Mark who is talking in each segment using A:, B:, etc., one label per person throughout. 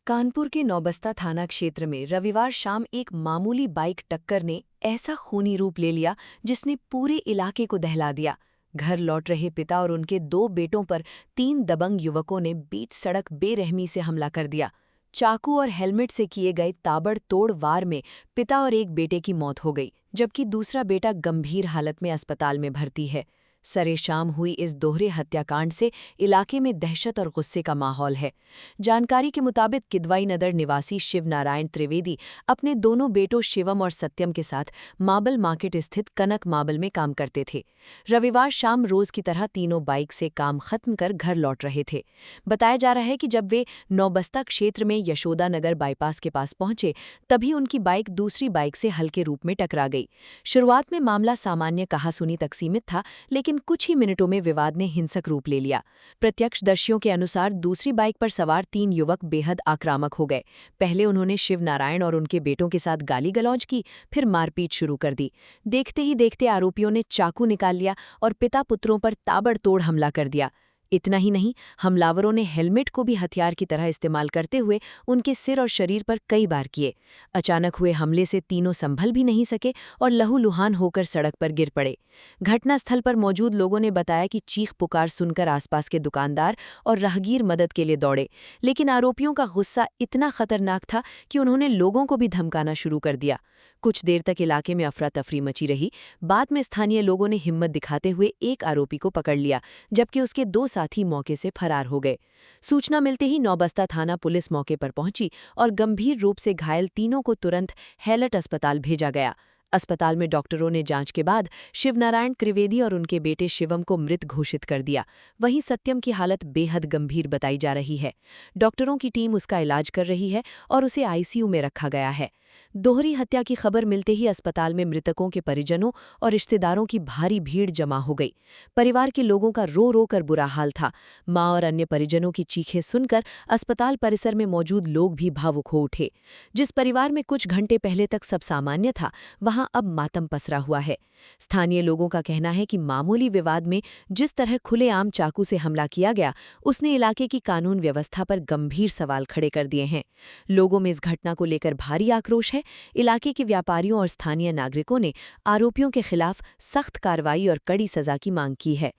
A: कानपुर के नौबस्ता थाना क्षेत्र में रविवार शाम एक मामूली बाइक टक्कर ने ऐसा खूनी रूप ले लिया जिसने पूरे इलाके को दहला दिया। घर लौट रहे पिता और उनके 2 बेटों पर 3 दबंग युवकों ने बीच सड़क बेरहमी से हमला कर दिया। चाकू और हेलमेट से किए गए ताबड़तोड़ वार में पिता और एक बेटे की मौत हो गई, जबकि दूसरा बेटा गंभीर हालत में अस्पताल में भर्ती है। सरे शाम हुई इस दोहरे हत्याकांड से इलाके में दहशत और गुस्से का माहौल है। जानकारी के मुताबिक किदवाई नगर निवासी शिव नारायण त्रिवेदी अपने दोनों बेटों शिवम और सत्यम के साथ मार्बल मार्केट स्थित कनक मार्बल में काम करते थे। रविवार शाम रोज की तरह तीनों बाइक से काम खत्म कर घर लौट रहे थे। बताया जा रहा है कि जब वे नौबस्ता क्षेत्र में यशोदा नगर बाईपास के पास पहुंचे, तभी उनकी बाइक दूसरी बाइक से हल्के रूप में टकरा गई। शुरुआत में मामला सामान्य कहासुनी तक सीमित था, लेकिन कुछ ही मिनटों में विवाद ने हिंसक रूप ले लिया। प्रत्यक्षदर्शियों के अनुसार दूसरी बाइक पर सवार 3 युवक बेहद आक्रामक हो गए। पहले उन्होंने शिव नारायण और उनके बेटों के साथ गाली गलौज की, फिर मारपीट शुरू कर दी। देखते ही देखते आरोपियों ने चाकू निकाल लिया और पिता पुत्रों पर ताबड़तोड़ हमला कर दिया। इतना ही नहीं, हमलावरों ने हेलमेट को भी हथियार की तरह इस्तेमाल करते हुए उनके सिर और शरीर पर कई बार किए। अचानक हुए हमले से तीनों संभल भी नहीं सके और लहूलुहान होकर सड़क पर गिर पड़े। घटनास्थल पर मौजूद लोगों ने बताया कि चीख पुकार सुनकर आसपास के दुकानदार और राहगीर मदद के लिए दौड़े, लेकिन आरोपियों का गुस्सा इतना खतरनाक था कि उन्होंने लोगों को भी धमकाना शुरू कर दिया। कुछ देर तक इलाके में अफरा तफरी मची रही। बाद में स्थानीय लोगों ने हिम्मत दिखाते हुए एक आरोपी को पकड़ लिया, जबकि उसके 2 साथी मौके से फरार हो गए। सूचना मिलते ही नौबस्ता थाना पुलिस मौके पर पहुंची और गंभीर रूप से घायल तीनों को तुरंत हैलट अस्पताल भेजा गया। अस्पताल में डॉक्टरों ने जांच के बाद शिवनारायण त्रिवेदी और उनके बेटे शिवम को मृत घोषित कर दिया। वहीं सत्यम की हालत बेहद गंभीर बताई जा रही है। डॉक्टरों की टीम उसका इलाज कर रही है और उसे आईसीयू में रखा गया है। दोहरी हत्या की खबर मिलते ही अस्पताल में मृतकों के परिजनों और रिश्तेदारों की भारी भीड़ जमा हो गई। परिवार के लोगों का रो रो कर बुरा हाल था। मां और अन्य परिजनों की चीखें सुनकर अस्पताल परिसर में मौजूद लोग भी भावुक हो उठे। जिस परिवार में कुछ घंटे पहले तक सब सामान्य था, वहां अब मातम पसरा हुआ है। स्थानीय लोगों का कहना है कि मामूली विवाद में जिस तरह खुलेआम चाकू से हमला किया गया, उसने इलाके की कानून व्यवस्था पर गंभीर सवाल खड़े कर दिए हैं। लोगों में इस घटना को लेकर भारी आक्रोश है। इलाके के व्यापारियों और स्थानीय नागरिकों ने आरोपियों के खिलाफ सख्त कार्रवाई और कड़ी सजा की मांग की है।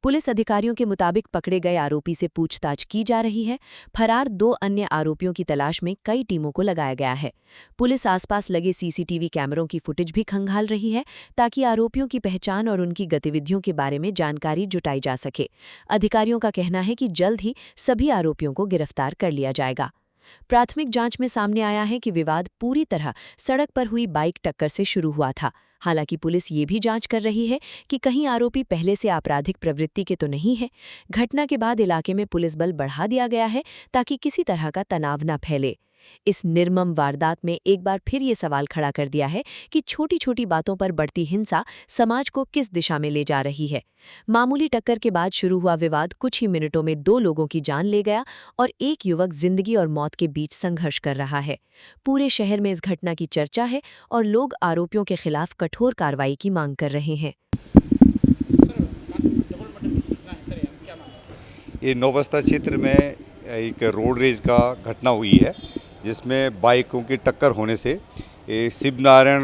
A: पुलिस अधिकारियों के मुताबिक पकड़े गए आरोपी से पूछताछ की जा रही है। फरार 2 अन्य आरोपियों की तलाश में कई टीमों को लगाया गया है। पुलिस आसपास लगे सीसीटीवी कैमरों की फुटेज भी खंगाल रही है, ताकि आरोपियों की पहचान और उनकी गतिविधियों के बारे में जानकारी जुटाई जा सके। अधिकारियों का कहना है कि जल्द ही सभी आरोपियों को गिरफ्तार कर लिया जाएगा। प्राथमिक जांच में सामने आया है कि विवाद पूरी तरह सड़क पर हुई बाइक टक्कर से शुरू हुआ था। हालांकि पुलिस ये भी जांच कर रही है कि कहीं आरोपी पहले से आपराधिक प्रवृत्ति के तो नहीं है। घटना के बाद इलाके में पुलिस बल बढ़ा दिया गया है, ताकि किसी तरह का तनाव न फैले। इस निर्मम वारदात में एक बार फिर ये सवाल खड़ा कर दिया है कि छोटी छोटी बातों पर बढ़ती हिंसा समाज को किस दिशा में ले जा रही है। मामूली टक्कर के बाद शुरू हुआ विवाद कुछ ही मिनटों में 2 लोगों की जान ले गया और एक युवक जिंदगी और मौत के बीच संघर्ष कर रहा है। पूरे शहर में इस घटना की चर्चा है और लोग आरोपियों के खिलाफ कठोर कार्रवाई की मांग कर रहे हैं।
B: ये नौबस्ता क्षेत्र में एक रोड रेज का घटना हुई है, जिसमें बाइकों की टक्कर होने से शिव नारायण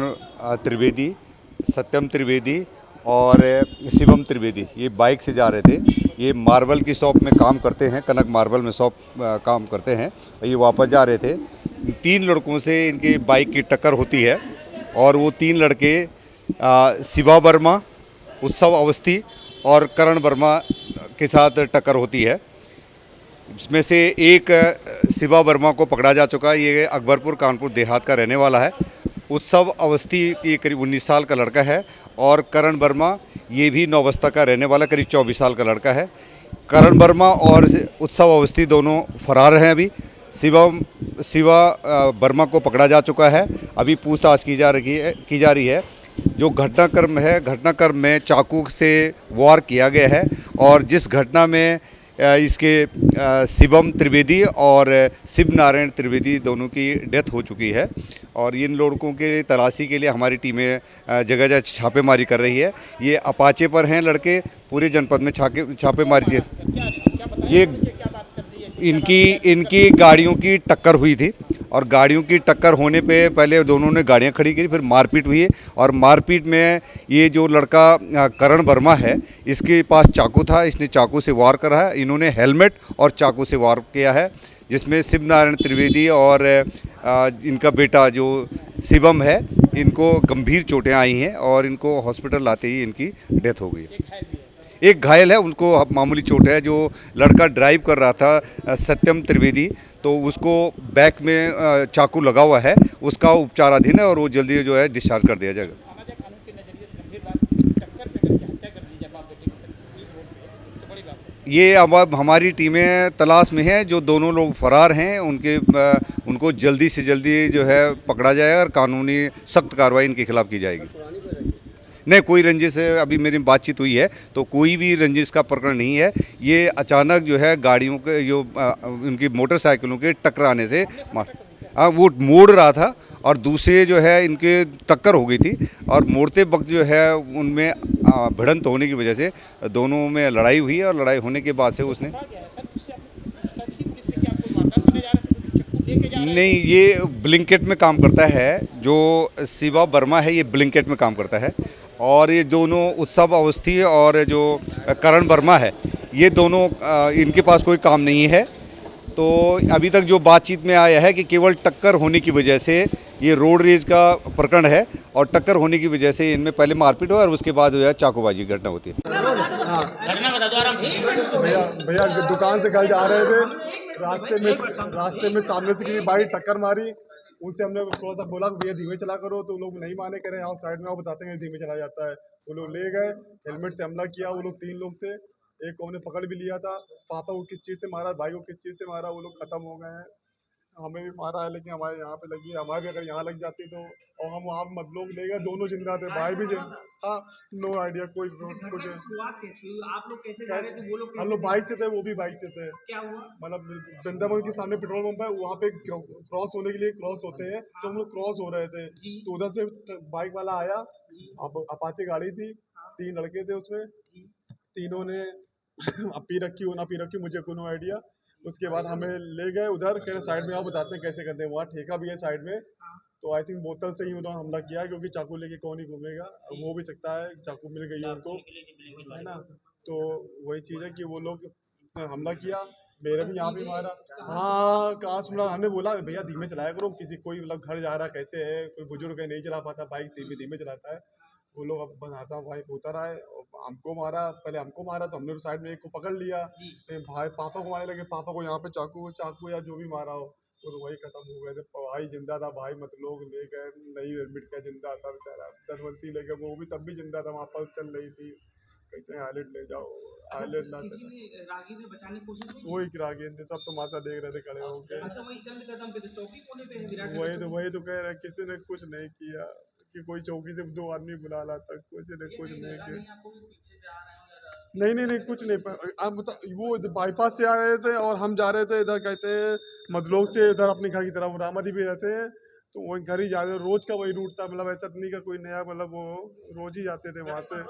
B: त्रिवेदी, सत्यम त्रिवेदी और शिवम त्रिवेदी ये बाइक से जा रहे थे। ये मार्बल की शॉप में काम करते हैं, कनक मार्बल में शॉप काम करते हैं। ये वापस जा रहे थे। 3 लड़कों से इनकी बाइक की टक्कर होती है और वो 3 लड़के शिवा वर्मा, उत्सव अवस्थी और करण वर्मा के साथ टक्कर होती है। इसमें से एक शिवा वर्मा को पकड़ा जा चुका है। ये अकबरपुर कानपुर देहात का रहने वाला है। उत्सव अवस्थी ये करीब 19 साल का लड़का है और करण वर्मा ये भी नौबस्ता का रहने वाला करीब 24 साल का लड़का है। करण वर्मा और उत्सव अवस्थी दोनों फरार हैं। अभी शिवा वर्मा को पकड़ा जा चुका है। अभी पूछताछ की जा रही है। जो घटनाक्रम में चाकू से वार किया गया है और जिस घटना में इसके शिवम त्रिवेदी और शिव नारायण त्रिवेदी दोनों की डेथ हो चुकी है और इन लड़कों के तलाशी के लिए हमारी टीमें जगह जगह छापेमारी कर रही है। ये अपाचे पर हैं लड़के, पूरे जनपद में छापेमारी। ये इनकी इनकी गाड़ियों की टक्कर हुई थी और गाड़ियों की टक्कर होने पे पहले दोनों ने गाड़ियां खड़ी करी, फिर मारपीट हुई है और मारपीट में ये जो लड़का करण वर्मा है, इसके पास चाकू था, इसने चाकू से वार करा है। इन्होंने हेलमेट और चाकू से वार किया है, जिसमें शिव नारायण त्रिवेदी और इनका बेटा जो शिवम है, इनको गंभीर चोटें आई हैं और इनको हॉस्पिटल लाते ही इनकी डेथ हो गई। एक घायल है, उनको मामूली चोट है। जो लड़का ड्राइव कर रहा था सत्यम त्रिवेदी, तो उसको बैक में चाकू लगा हुआ है, उसका उपचाराधीन है और वो जल्दी जो है डिस्चार्ज कर दिया जाएगा।
C: सामाजिक कानून के नजरिए से गंभीर बात है, टक्कर पे करके हत्या कर दी जाए बाप बेटे की, पुलिस रोड पे तो बड़ी बात है।
B: ये अब हमारी टीमें तलाश में हैं, जो दोनों लोग फरार हैं उनको जल्दी से जल्दी जो है पकड़ा जाएगा और कानूनी सख्त कार्रवाई इनके खिलाफ की जाएगी। नहीं, कोई रंजिश है, अभी मेरी बातचीत हुई है तो कोई भी रंजिश का प्रकरण नहीं है। ये अचानक जो है गाड़ियों के जो उनकी मोटरसाइकिलों के टकराने से वो मोड़ रहा था और दूसरे जो है इनके टक्कर हो गई थी और मोड़ते वक्त जो है उनमें भिड़ंत होने की वजह से दोनों में लड़ाई हुई और लड़ाई होने के बाद से उसने नहीं, ये ब्लिंकेट में काम करता है। जो शिवा वर्मा है ये ब्लिंकेट में काम करता है और ये दोनों उत्सव अवस्थी और जो करण वर्मा है, ये दोनों इनके पास कोई काम नहीं है। तो अभी तक जो बातचीत में आया है कि केवल टक्कर होने की वजह से ये रोड रेज का प्रकरण है और टक्कर होने की वजह से इनमें पहले मारपीट हुआ और उसके बाद जो है चाकूबाजी की घटना होती है।
C: घटना बता दो आराम से।
D: भैया भैया दुकान से घर जा रहे थे, रास्ते में सामने से किसी बाइक टक्कर मारी। उनसे हमने थोड़ा सा बोला भैया धीमे चला करो, तो लोग नहीं माने, कह रहे आओ साइड में आओ, बताते हैं धीमे चला जाता है। वो लोग ले गए, हेलमेट से हमला किया। वो लोग 3 लोग थे, एक को हमने पकड़ भी लिया था। पापा को किस चीज़ से मारा, भाई को किस चीज़ से मारा, वो लोग खत्म हो गए हैं। हमें भी मारा है, लेकिन हमारे यहाँ पे लगी है। हमारे भी अगर यहाँ लग जाती तो, और हम वहाँ मत लोग ले गए, दोनों जिंदा थे, भाई भी हाँ। नो आइडिया, कोई कुछ।
E: शुरुआत कैसी हुई? आप लोग कैसे जा रहे थे? वो लोग
D: हम लोग बाइक से थे, वो भी बाइक से थे।
E: क्या हुआ?
D: मतलब वृंदावन के सामने पेट्रोल पंप है, वहाँ पे क्रॉस होने के लिए क्रॉस होते हैं, तो हम लोग क्रॉस हो रहे थे। तो उधर से बाइक वाला आया, अपाचे गाड़ी थी, 3 लड़के थे उसमें, तीनों ने पी रखी हो ना पी रखी मुझे कोई नो आइडिया। उसके बाद हमें ले गए उधर, कह रहे साइड में आओ, बताते हैं कैसे करते हैं। वहाँ ठेका भी है साइड में, तो आई थिंक बोतल से ही उन्होंने हमला किया, क्योंकि चाकू लेके कौन ही घूमेगा। हो भी सकता है चाकू मिल गई उनको, है ना। तो वही चीज़ है कि वो लोग हमला किया, मेरे भी यहाँ पे मारा। हाँ, कहाँ सुना, हमने बोला भैया धीमे चलाया करो, किसी कोई मतलब घर जा रहा कैसे है, कोई बुजुर्ग है नहीं चला पाता बाइक, धीमे चलाता है। वो लोग अब बनाता भाई उतर आए और हमको मारा, पहले हमको मारा तो हमने साइड में एक को पकड़ लिया, भाई पापा को मारने लगे, पापा को यहाँ पे चाकू या जो भी मारा हो, तो वही खत्म हो गए थे। भाई जिंदा था, भाई मत लोग ले गए, नहीं एडमिट किया, जिंदा था बेचारा। दरवंती ले गए, वो भी तब भी जिंदा था, वहाँ पर चल रही थी, कहते हैं आइलेट ले जाओ, आइलेट ना
E: किसी ने राहगीर ने बचाने की कोशिश की?
D: वही राहगीर थे, सब तमाशा देख रहे थे खड़े होके।
E: अच्छा, वही चंद कदम पे तो चौकी कोने पे है विराट।
D: वही तो कह रहे, किसी ने कुछ नहीं किया, कि कोई चौकी से 2 आदमी बुला लाता, कुछ ने कुछ नहीं किया। नहीं, कुछ नहीं। आप वो बाईपास से आ रहे थे और हम जा रहे थे इधर, कहते हैं मदलोक से इधर अपने घर की तरफ, रामादी भी रहते हैं, तो वही घर ही जा रहे, रोज का वही रूट था। मतलब ऐसा नहीं का कोई नया, मतलब वो रोज ही जाते थे वहाँ से।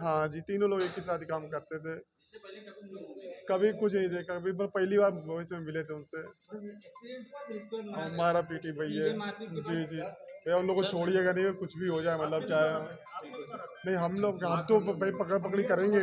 D: हाँ जी, तीनों लोग एक ही साथ काम करते थे। कभी कुछ नहीं देखा, कभी पहली बार वॉइस में मिले थे उनसे। मारा पीटी भैया, जी भैया उन लोगों को छोड़िएगा नहीं, कुछ भी हो जाए, मतलब क्या है। नहीं, हम तो भाई पकड़ पकड़ी करेंगे।